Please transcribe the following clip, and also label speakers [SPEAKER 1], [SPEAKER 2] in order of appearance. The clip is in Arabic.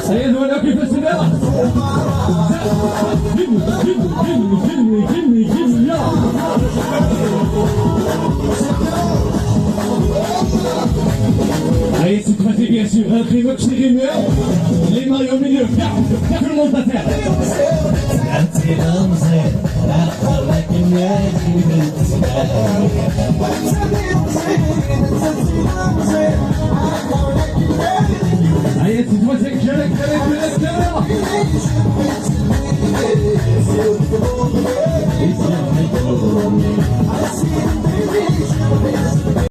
[SPEAKER 1] سيد ولكن في السباق جني يا هاي ستفاتي بيان سور القيمة تشتري لي مايو ميليو كاع في المونتاتير عرفتي مزيان عقل لكن نادي هاي ستفاتي كشارك كشارك